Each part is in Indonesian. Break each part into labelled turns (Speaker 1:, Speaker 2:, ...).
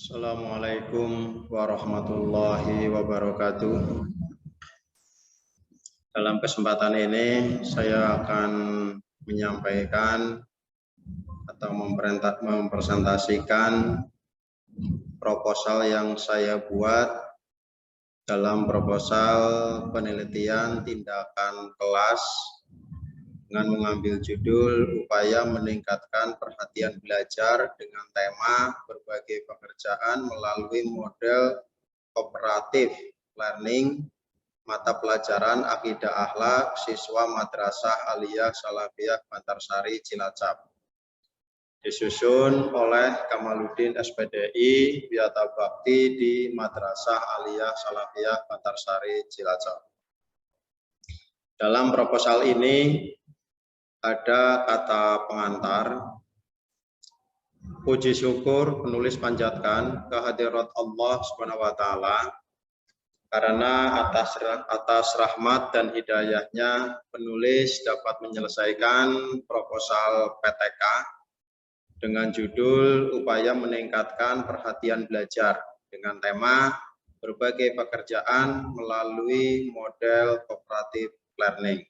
Speaker 1: Assalamualaikum warahmatullahi wabarakatuh. Dalam kesempatan ini saya akan menyampaikan atau mempresentasikan proposal yang saya buat dalam proposal penelitian tindakan kelas dengan mengambil judul upaya meningkatkan perhatian belajar dengan tema berbagai pekerjaan melalui model kooperatif learning mata pelajaran akidah akhlak siswa Madrasah Aliyah Salafiyah Bantarsari Cilacap, disusun oleh Kamaluddin SPDI Wiyata Bakti di Madrasah Aliyah Salafiyah Bantarsari Cilacap. Dalam proposal ini ada kata pengantar. Puji syukur penulis panjatkan kehadirat Allah Subhanahu wa taala karena atas rahmat dan hidayahnya penulis dapat menyelesaikan proposal PTK dengan judul upaya meningkatkan perhatian belajar dengan tema berbagai pekerjaan melalui model cooperative learning.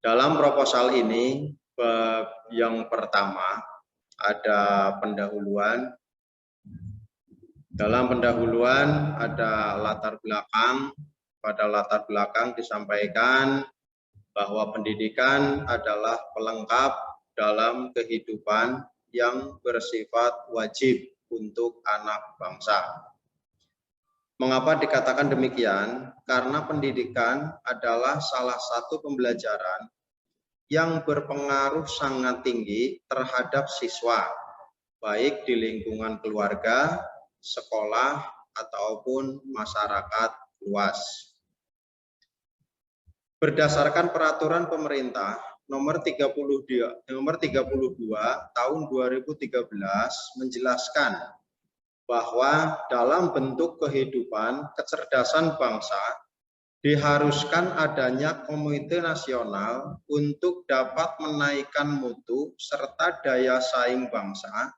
Speaker 1: Dalam proposal ini, yang pertama ada pendahuluan. Dalam pendahuluan ada latar belakang. Pada latar belakang disampaikan bahwa pendidikan adalah pelengkap dalam kehidupan yang bersifat wajib untuk anak bangsa. Mengapa dikatakan demikian? Karena pendidikan adalah salah satu pembelajaran yang berpengaruh sangat tinggi terhadap siswa, baik di lingkungan keluarga, sekolah, ataupun masyarakat luas. Berdasarkan peraturan pemerintah nomor 32 tahun 2013 menjelaskan bahwa dalam bentuk kehidupan kecerdasan bangsa diharuskan adanya komite nasional untuk dapat menaikkan mutu serta daya saing bangsa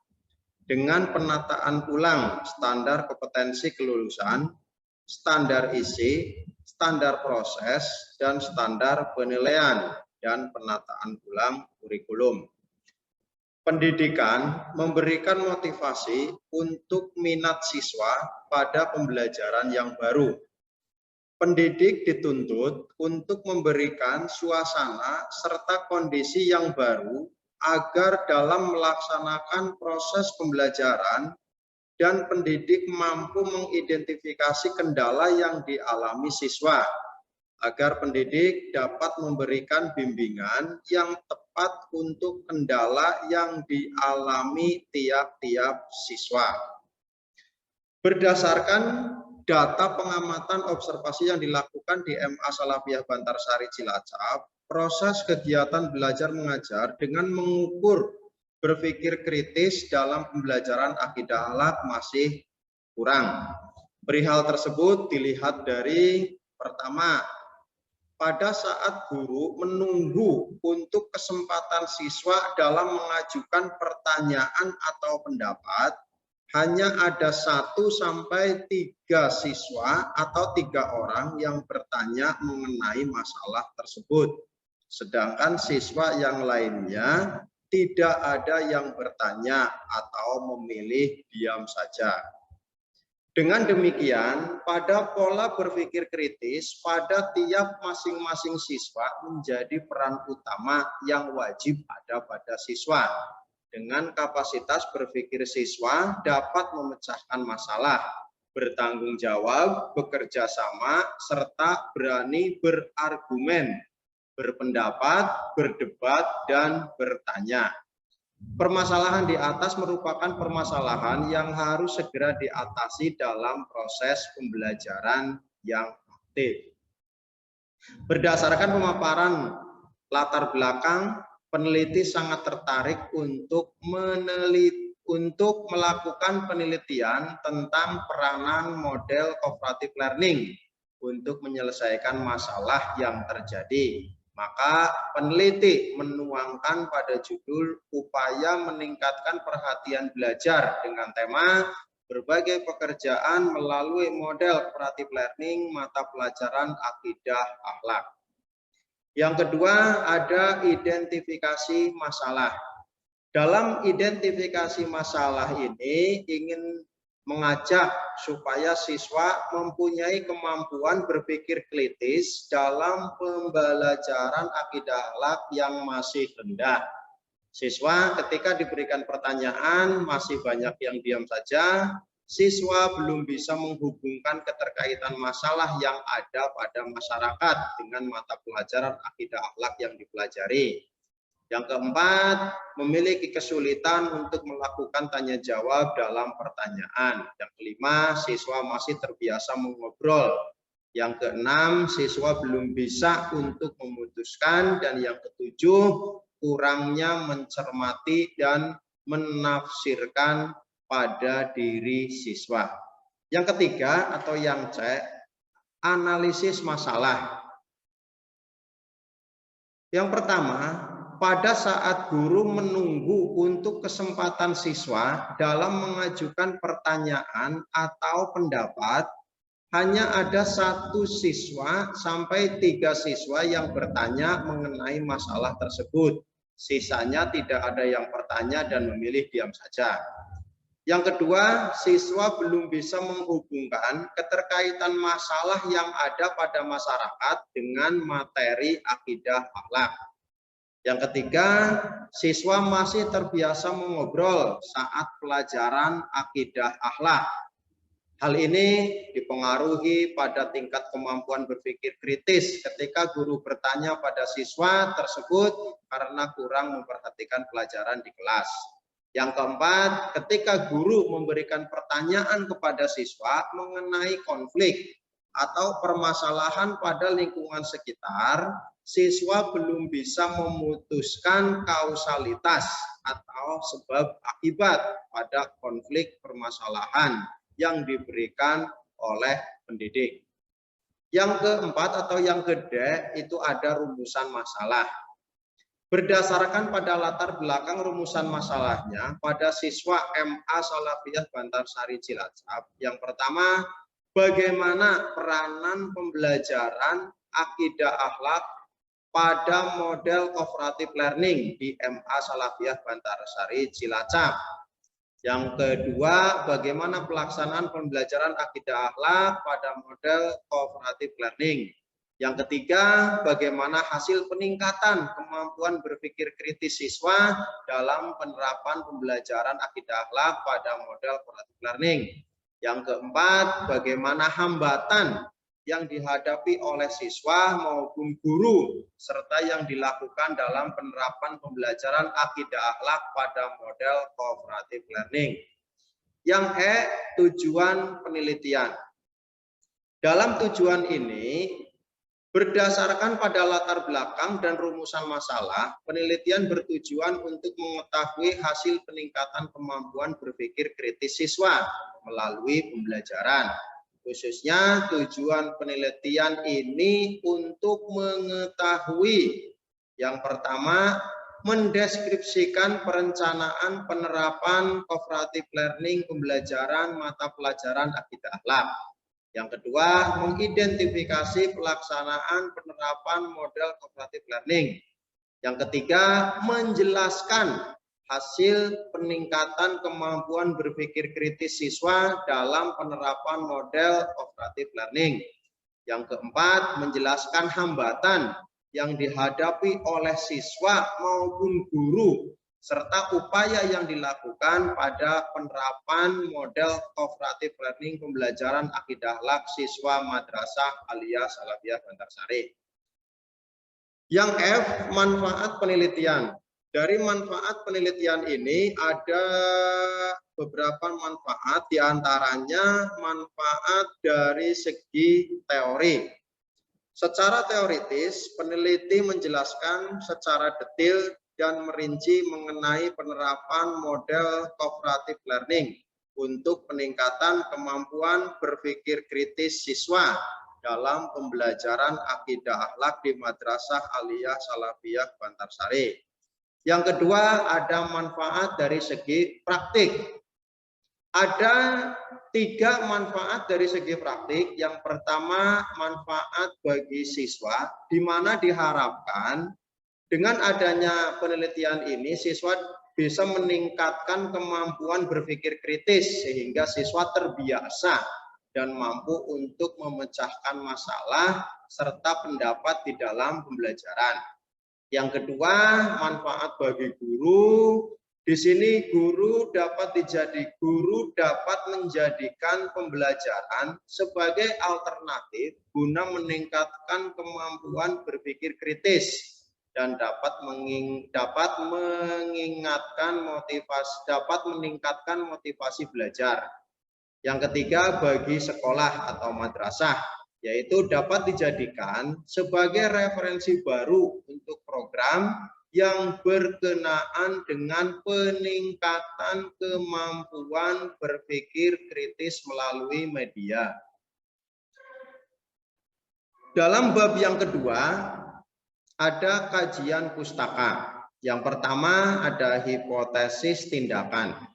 Speaker 1: dengan penataan ulang standar kompetensi kelulusan, standar isi, standar proses, dan standar penilaian dan penataan ulang kurikulum. Pendidikan memberikan motivasi untuk minat siswa pada pembelajaran yang baru. Pendidik dituntut untuk memberikan suasana serta kondisi yang baru agar dalam melaksanakan proses pembelajaran dan pendidik mampu mengidentifikasi kendala yang dialami siswa, agar pendidik dapat memberikan bimbingan yang tepat untuk kendala yang dialami tiap-tiap siswa. Berdasarkan data pengamatan observasi yang dilakukan di MA Salafiyah Bantarsari Cilacap, proses kegiatan belajar mengajar dengan mengukur berpikir kritis dalam pembelajaran akidah akhlak masih kurang. Perihal tersebut dilihat dari pertama, pada saat guru menunggu untuk kesempatan siswa dalam mengajukan pertanyaan atau pendapat, hanya ada 1 sampai 3 siswa atau 3 orang yang bertanya mengenai masalah tersebut. Sedangkan siswa yang lainnya tidak ada yang bertanya atau memilih diam saja. Dengan demikian, pada pola berpikir kritis pada tiap masing-masing siswa menjadi peran utama yang wajib ada pada siswa. Dengan kapasitas berpikir siswa dapat memecahkan masalah, bertanggung jawab, bekerja sama, serta berani berargumen, berpendapat, berdebat, dan bertanya. Permasalahan di atas merupakan permasalahan yang harus segera diatasi dalam proses pembelajaran yang aktif. Berdasarkan pemaparan latar belakang, peneliti sangat tertarik untuk melakukan penelitian tentang peranan model cooperative learning untuk menyelesaikan masalah yang terjadi. Maka peneliti menuangkan pada judul upaya meningkatkan perhatian belajar dengan tema berbagai pekerjaan melalui model cooperative learning mata pelajaran akidah akhlak. Yang kedua, ada identifikasi masalah. Dalam identifikasi masalah ini ingin mengajak supaya siswa mempunyai kemampuan berpikir kritis dalam pembelajaran akidah akhlak yang masih rendah. Siswa ketika diberikan pertanyaan masih banyak yang diam saja, siswa belum bisa menghubungkan keterkaitan masalah yang ada pada masyarakat dengan mata pelajaran akidah akhlak yang dipelajari. Yang keempat, memiliki kesulitan untuk melakukan tanya jawab dalam pertanyaan. Yang kelima, siswa masih terbiasa mengobrol. Yang keenam, siswa belum bisa untuk memutuskan. Dan yang ketujuh, kurangnya mencermati dan menafsirkan pada diri siswa. Yang ketiga atau yang C, analisis masalah. Yang pertama, pada saat guru menunggu untuk kesempatan siswa dalam mengajukan pertanyaan atau pendapat, hanya ada 1 siswa sampai 3 siswa yang bertanya mengenai masalah tersebut. Sisanya tidak ada yang bertanya dan memilih diam saja. Yang kedua, siswa belum bisa menghubungkan keterkaitan masalah yang ada pada masyarakat dengan materi akidah akhlak. Yang ketiga, siswa masih terbiasa mengobrol saat pelajaran akidah akhlak. Hal ini dipengaruhi pada tingkat kemampuan berpikir kritis ketika guru bertanya pada siswa tersebut karena kurang memperhatikan pelajaran di kelas. Yang keempat, ketika guru memberikan pertanyaan kepada siswa mengenai konflik atau permasalahan pada lingkungan sekitar, siswa belum bisa memutuskan kausalitas atau sebab akibat pada konflik permasalahan yang diberikan oleh pendidik. Yang keempat atau yang kedua itu ada rumusan masalah. Berdasarkan pada latar belakang rumusan masalahnya pada siswa MA Salafiyah Bantarsari Cilacap, yang pertama, bagaimana peranan pembelajaran akidah akhlak pada model cooperative learning di MA Salafiyah Bantarsari Cilacap. Yang kedua, bagaimana pelaksanaan pembelajaran akidah akhlak pada model cooperative learning. Yang ketiga, bagaimana hasil peningkatan kemampuan berpikir kritis siswa dalam penerapan pembelajaran akidah akhlak pada model cooperative learning. Yang keempat, bagaimana hambatan yang dihadapi oleh siswa maupun guru serta yang dilakukan dalam penerapan pembelajaran akidah akhlak pada model cooperative learning. Yang E, tujuan penelitian. Dalam tujuan ini, berdasarkan pada latar belakang dan rumusan masalah, penelitian bertujuan untuk mengetahui hasil peningkatan kemampuan berpikir kritis siswa melalui pembelajaran. Khususnya tujuan penelitian ini untuk mengetahui yang pertama, mendeskripsikan perencanaan penerapan cooperative learning pembelajaran mata pelajaran akidah akhlak. Yang kedua, mengidentifikasi pelaksanaan penerapan model cooperative learning. Yang ketiga, menjelaskan hasil peningkatan kemampuan berpikir kritis siswa dalam penerapan model cooperative learning. Yang keempat, menjelaskan hambatan yang dihadapi oleh siswa maupun guru serta upaya yang dilakukan pada penerapan model cooperative learning pembelajaran akidah akhlak siswa Madrasah Aliyah Salafiyah Bantarsari. Yang F, manfaat penelitian. Dari manfaat penelitian ini ada beberapa manfaat, diantaranya manfaat dari segi teori. Secara teoritis, peneliti menjelaskan secara detail dan merinci mengenai penerapan model cooperative learning untuk peningkatan kemampuan berpikir kritis siswa dalam pembelajaran akidah akhlak di Madrasah Aliyah Salafiyah Bantarsari. Yang kedua, ada manfaat dari segi praktik. Ada 3 manfaat dari segi praktik. Yang pertama, manfaat bagi siswa, di mana diharapkan dengan adanya penelitian ini, siswa bisa meningkatkan kemampuan berpikir kritis, sehingga siswa terbiasa dan mampu untuk memecahkan masalah serta pendapat di dalam pembelajaran. Yang kedua, manfaat bagi guru. Di sini guru dapat menjadikan pembelajaran sebagai alternatif guna meningkatkan kemampuan berpikir kritis dan dapat meningkatkan motivasi belajar. Yang ketiga, bagi sekolah atau madrasah, yaitu dapat dijadikan sebagai referensi baru untuk program yang berkenaan dengan peningkatan kemampuan berpikir kritis melalui media. Dalam bab yang kedua, ada kajian pustaka. Yang pertama ada hipotesis tindakan.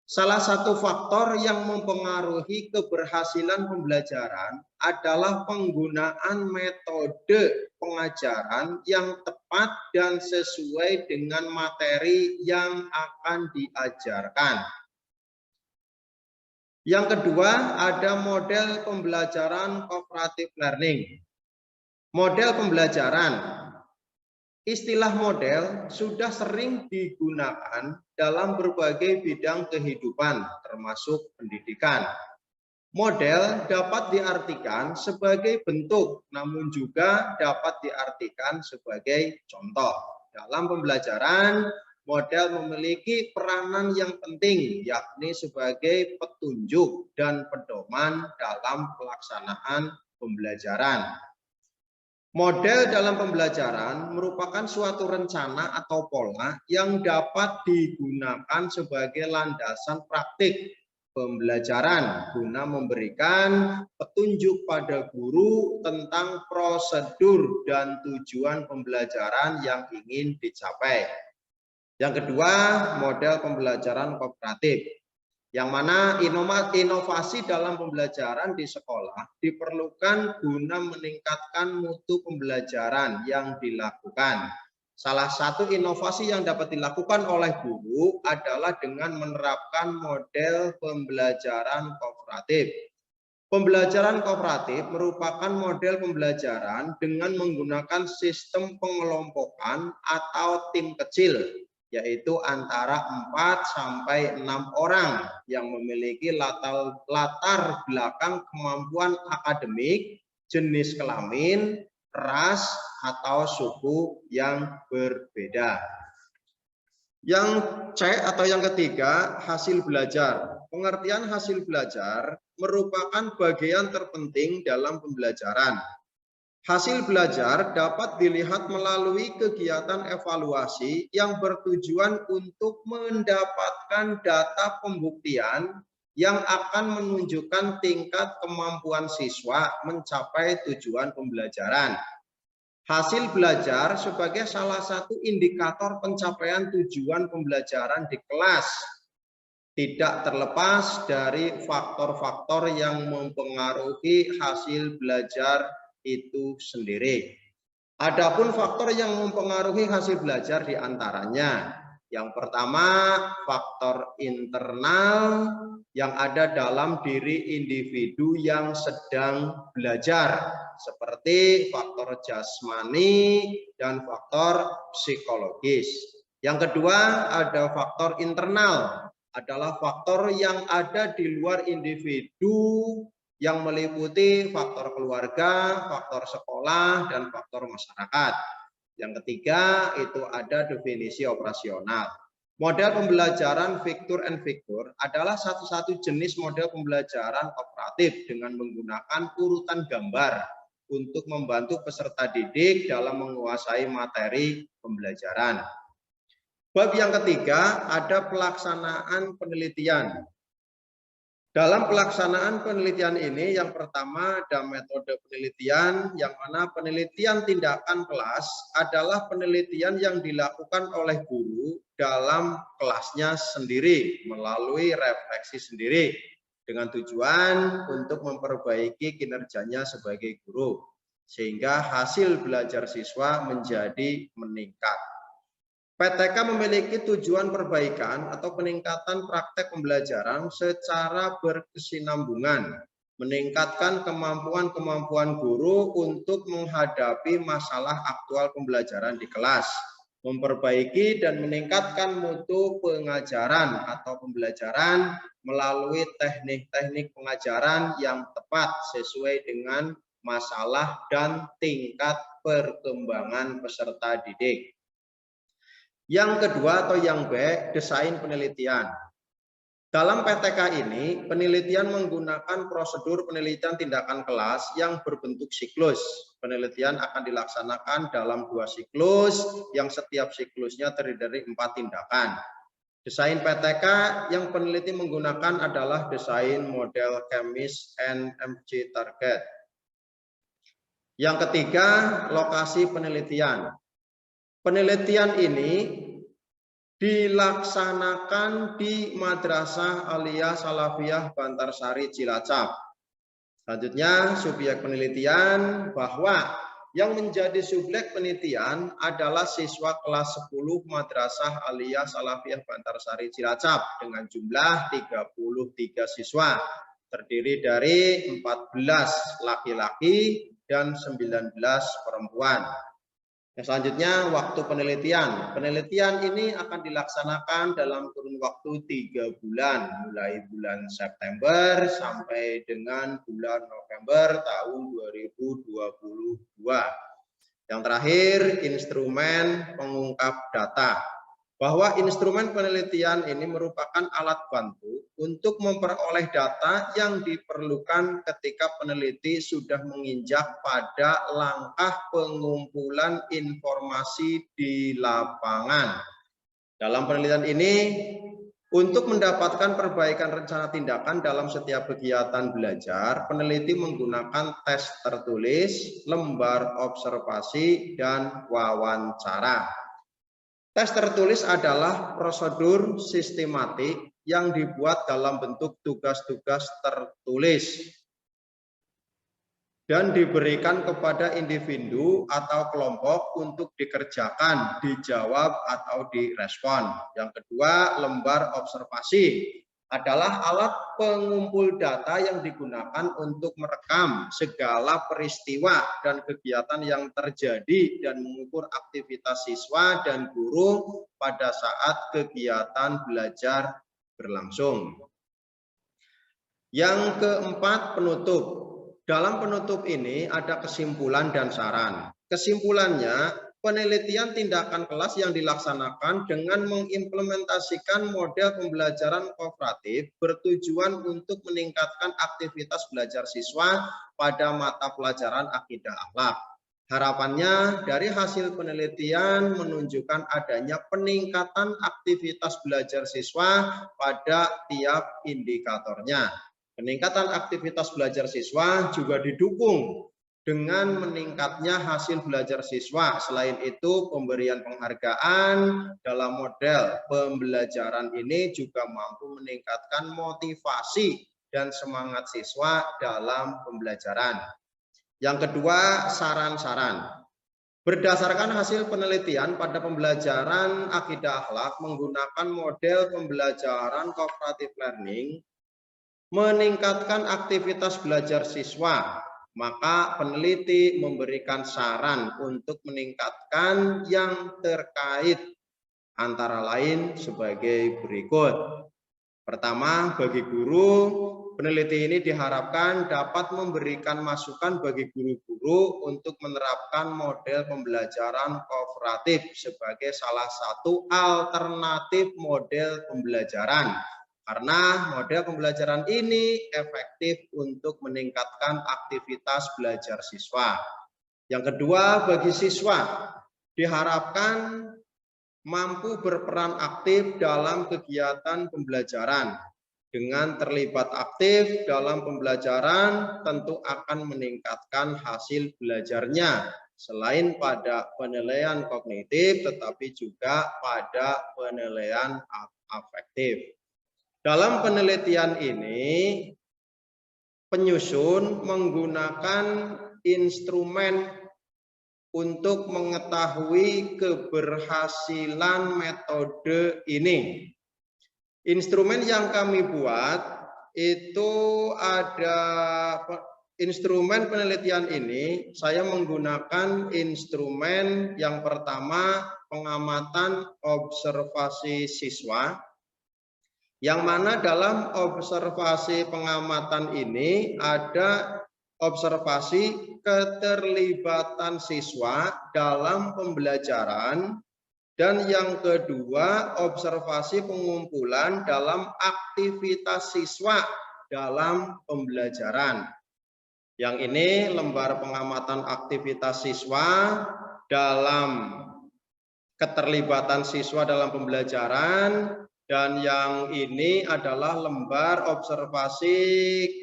Speaker 1: Salah satu faktor yang mempengaruhi keberhasilan pembelajaran adalah penggunaan metode pengajaran yang tepat dan sesuai dengan materi yang akan diajarkan. Yang kedua, ada model pembelajaran cooperative learning. Model pembelajaran. Istilah model sudah sering digunakan dalam berbagai bidang kehidupan, termasuk pendidikan. Model dapat diartikan sebagai bentuk, namun juga dapat diartikan sebagai contoh. Dalam pembelajaran, model memiliki peranan yang penting, yakni sebagai petunjuk dan pedoman dalam pelaksanaan pembelajaran. Model dalam pembelajaran merupakan suatu rencana atau pola yang dapat digunakan sebagai landasan praktik pembelajaran guna memberikan petunjuk pada guru tentang prosedur dan tujuan pembelajaran yang ingin dicapai. Yang kedua, model pembelajaran kooperatif, yang mana inovasi dalam pembelajaran di sekolah diperlukan guna meningkatkan mutu pembelajaran yang dilakukan. Salah satu inovasi yang dapat dilakukan oleh guru adalah dengan menerapkan model pembelajaran kooperatif. Pembelajaran kooperatif merupakan model pembelajaran dengan menggunakan sistem pengelompokan atau tim kecil, yaitu antara 4 sampai 6 orang yang memiliki latar belakang kemampuan akademik, jenis kelamin, ras, atau suku yang berbeda. Yang C atau yang ketiga, hasil belajar. Pengertian hasil belajar merupakan bagian terpenting dalam pembelajaran. Hasil belajar dapat dilihat melalui kegiatan evaluasi yang bertujuan untuk mendapatkan data pembuktian yang akan menunjukkan tingkat kemampuan siswa mencapai tujuan pembelajaran. Hasil belajar sebagai salah satu indikator pencapaian tujuan pembelajaran di kelas, tidak terlepas dari faktor-faktor yang mempengaruhi hasil belajar itu sendiri. Adapun faktor yang mempengaruhi hasil belajar diantaranya, yang pertama faktor internal yang ada dalam diri individu yang sedang belajar, seperti faktor jasmani dan faktor psikologis. Yang kedua ada faktor internal, adalah faktor yang ada di luar individu yang meliputi faktor keluarga, faktor sekolah, dan faktor masyarakat. Yang ketiga itu ada definisi operasional. Model pembelajaran Victor and Victor adalah satu-satu jenis model pembelajaran kooperatif dengan menggunakan urutan gambar untuk membantu peserta didik dalam menguasai materi pembelajaran. Bab yang ketiga ada pelaksanaan penelitian. Dalam pelaksanaan penelitian ini, yang pertama ada metode penelitian, yang mana penelitian tindakan kelas adalah penelitian yang dilakukan oleh guru dalam kelasnya sendiri, melalui refleksi sendiri, dengan tujuan untuk memperbaiki kinerjanya sebagai guru, sehingga hasil belajar siswa menjadi meningkat. PTK memiliki tujuan perbaikan atau peningkatan praktek pembelajaran secara berkesinambungan, meningkatkan kemampuan-kemampuan guru untuk menghadapi masalah aktual pembelajaran di kelas, memperbaiki dan meningkatkan mutu pengajaran atau pembelajaran melalui teknik-teknik pengajaran yang tepat sesuai dengan masalah dan tingkat perkembangan peserta didik. Yang kedua atau yang B, desain penelitian. Dalam PTK ini, penelitian menggunakan prosedur penelitian tindakan kelas yang berbentuk siklus. Penelitian akan dilaksanakan dalam 2 siklus, yang setiap siklusnya terdiri dari 4 tindakan. Desain PTK yang peneliti menggunakan adalah desain model Chemist and MG Target. Yang ketiga, lokasi penelitian. Penelitian ini dilaksanakan di Madrasah Aliyah Salafiyah Bantarsari Cilacap. Selanjutnya, subjek penelitian bahwa yang menjadi subjek penelitian adalah siswa kelas 10 Madrasah Aliyah Salafiyah Bantarsari Cilacap dengan jumlah 33 siswa, terdiri dari 14 laki-laki dan 19 perempuan. Selanjutnya, waktu penelitian. Penelitian ini akan dilaksanakan dalam kurun waktu 3 bulan, mulai bulan September sampai dengan bulan November tahun 2022. Yang terakhir, instrumen pengungkap data. Bahwa instrumen penelitian ini merupakan alat bantu untuk memperoleh data yang diperlukan ketika peneliti sudah menginjak pada langkah pengumpulan informasi di lapangan. Dalam penelitian ini, untuk mendapatkan perbaikan rencana tindakan dalam setiap kegiatan belajar, peneliti menggunakan tes tertulis, lembar observasi, dan wawancara. Tes tertulis adalah prosedur sistematik yang dibuat dalam bentuk tugas-tugas tertulis dan diberikan kepada individu atau kelompok untuk dikerjakan, dijawab, atau direspon. Yang kedua, lembar observasi adalah alat pengumpul data yang digunakan untuk merekam segala peristiwa dan kegiatan yang terjadi dan mengukur aktivitas siswa dan guru pada saat kegiatan belajar berlangsung. Yang keempat, penutup. Dalam penutup ini ada kesimpulan dan saran. Kesimpulannya, penelitian tindakan kelas yang dilaksanakan dengan mengimplementasikan model pembelajaran kooperatif bertujuan untuk meningkatkan aktivitas belajar siswa pada mata pelajaran akidah akhlak. Harapannya dari hasil penelitian menunjukkan adanya peningkatan aktivitas belajar siswa pada tiap indikatornya. Peningkatan aktivitas belajar siswa juga didukung dengan meningkatnya hasil belajar siswa. Selain itu, pemberian penghargaan dalam model pembelajaran ini juga mampu meningkatkan motivasi dan semangat siswa dalam pembelajaran. Yang kedua, saran-saran. Berdasarkan hasil penelitian pada pembelajaran akidah akhlak menggunakan model pembelajaran cooperative learning, meningkatkan aktivitas belajar siswa, maka peneliti memberikan saran untuk meningkatkan yang terkait, antara lain sebagai berikut. Pertama, bagi guru, peneliti ini diharapkan dapat memberikan masukan bagi guru-guru untuk menerapkan model pembelajaran kooperatif sebagai salah satu alternatif model pembelajaran. Karena model pembelajaran ini efektif untuk meningkatkan aktivitas belajar siswa. Yang kedua, bagi siswa diharapkan mampu berperan aktif dalam kegiatan pembelajaran Dengan terlibat aktif dalam pembelajaran tentu akan meningkatkan hasil belajarnya. Selain pada penilaian kognitif, tetapi juga pada penilaian afektif. Dalam penelitian ini, penyusun menggunakan instrumen untuk mengetahui keberhasilan metode ini. Instrumen yang kami buat itu ada instrumen penelitian ini, saya menggunakan instrumen yang pertama pengamatan observasi siswa, yang mana dalam observasi pengamatan ini ada observasi keterlibatan siswa dalam pembelajaran, dan yang kedua observasi pengumpulan dalam aktivitas siswa dalam pembelajaran. Yang ini lembar pengamatan aktivitas siswa dalam keterlibatan siswa dalam pembelajaran, dan yang ini adalah lembar observasi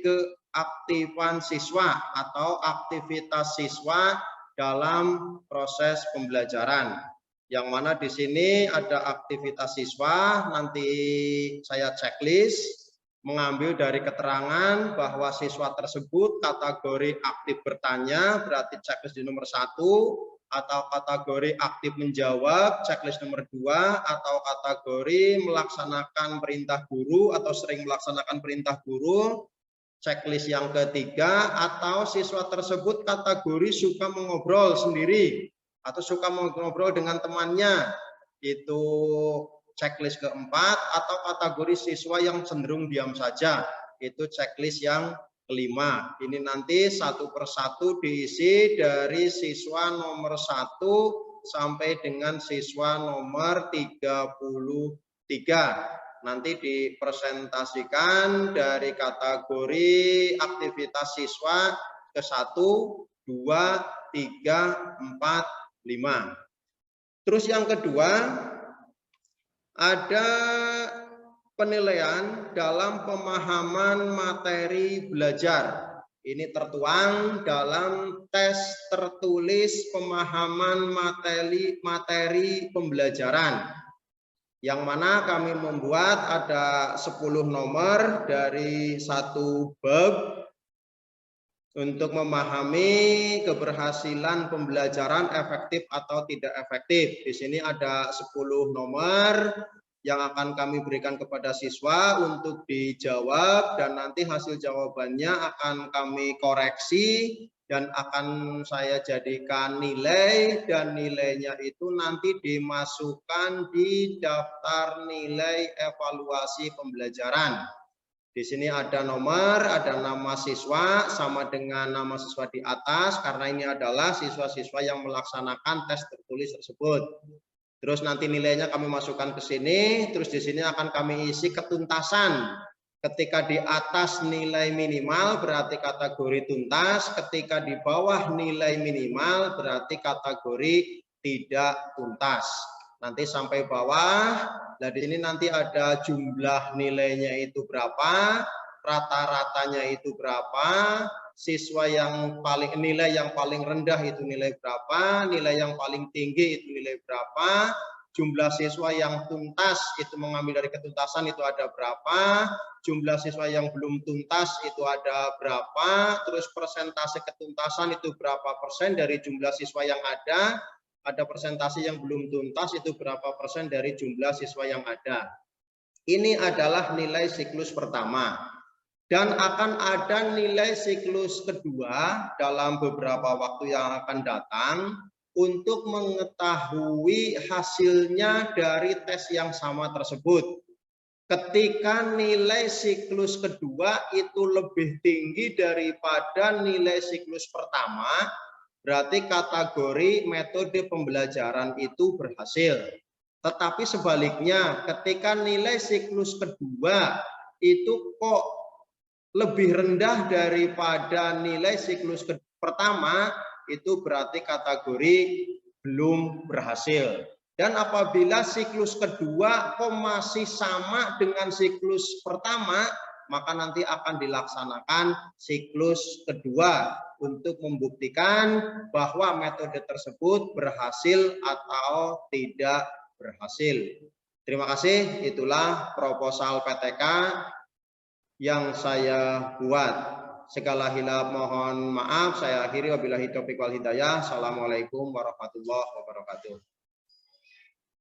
Speaker 1: keaktifan siswa atau aktivitas siswa dalam proses pembelajaran. Yang mana di sini ada aktivitas siswa, nanti saya checklist mengambil dari keterangan bahwa siswa tersebut kategori aktif bertanya, berarti checklist di nomor 1, atau kategori aktif menjawab, checklist nomor 2, atau kategori melaksanakan perintah guru atau sering melaksanakan perintah guru, checklist yang ketiga, atau siswa tersebut kategori suka mengobrol sendiri atau suka mengobrol dengan temannya, itu checklist keempat, atau kategori siswa yang cenderung diam saja, itu checklist yang kelima. Ini nanti satu persatu diisi dari siswa nomor 1 sampai dengan siswa nomor 33. Nanti dipresentasikan dari kategori aktivitas siswa ke 1, 2, 3, 4, 5. Terus yang kedua, ada penilaian dalam pemahaman materi belajar. Ini tertuang dalam tes tertulis pemahaman materi pembelajaran, yang mana kami membuat ada 10 nomor dari satu bab untuk memahami keberhasilan pembelajaran efektif atau tidak efektif. Di sini ada 10 nomor yang akan kami berikan kepada siswa untuk dijawab, dan nanti hasil jawabannya akan kami koreksi dan akan saya jadikan nilai, dan nilainya itu nanti dimasukkan di daftar nilai evaluasi pembelajaran. Di sini ada nomor, ada nama siswa sama dengan nama siswa di atas, karena ini adalah siswa-siswa yang melaksanakan tes tertulis tersebut. Terus nanti nilainya kami masukkan ke sini, terus di sini akan kami isi ketuntasan. Ketika di atas nilai minimal berarti kategori tuntas, ketika di bawah nilai minimal berarti kategori tidak tuntas. Nanti sampai bawah, nah di sini nanti ada jumlah nilainya itu berapa, rata-ratanya itu berapa, siswa yang nilai yang paling rendah itu nilai berapa, nilai yang paling tinggi itu nilai berapa, jumlah siswa yang tuntas itu mengambil dari ketuntasan itu ada berapa, jumlah siswa yang belum tuntas itu ada berapa, terus persentase ketuntasan itu berapa persen dari jumlah siswa yang ada persentase yang belum tuntas itu berapa persen dari jumlah siswa yang ada. Ini adalah nilai siklus pertama. Dan akan ada nilai siklus kedua dalam beberapa waktu yang akan datang untuk mengetahui hasilnya dari tes yang sama tersebut. Ketika nilai siklus kedua itu lebih tinggi daripada nilai siklus pertama, berarti kategori metode pembelajaran itu berhasil. Tetapi sebaliknya, ketika nilai siklus kedua itu kok lebih rendah daripada nilai siklus pertama, itu berarti kategori belum berhasil. Dan apabila siklus kedua masih sama dengan siklus pertama, maka nanti akan dilaksanakan siklus kedua untuk membuktikan bahwa metode tersebut berhasil atau tidak berhasil. Terima kasih, itulah proposal PTK yang saya buat. Segala hilaf mohon maaf, saya akhiri. Wabillahi taufiq wal hidayah. Assalamualaikum warahmatullahi wabarakatuh.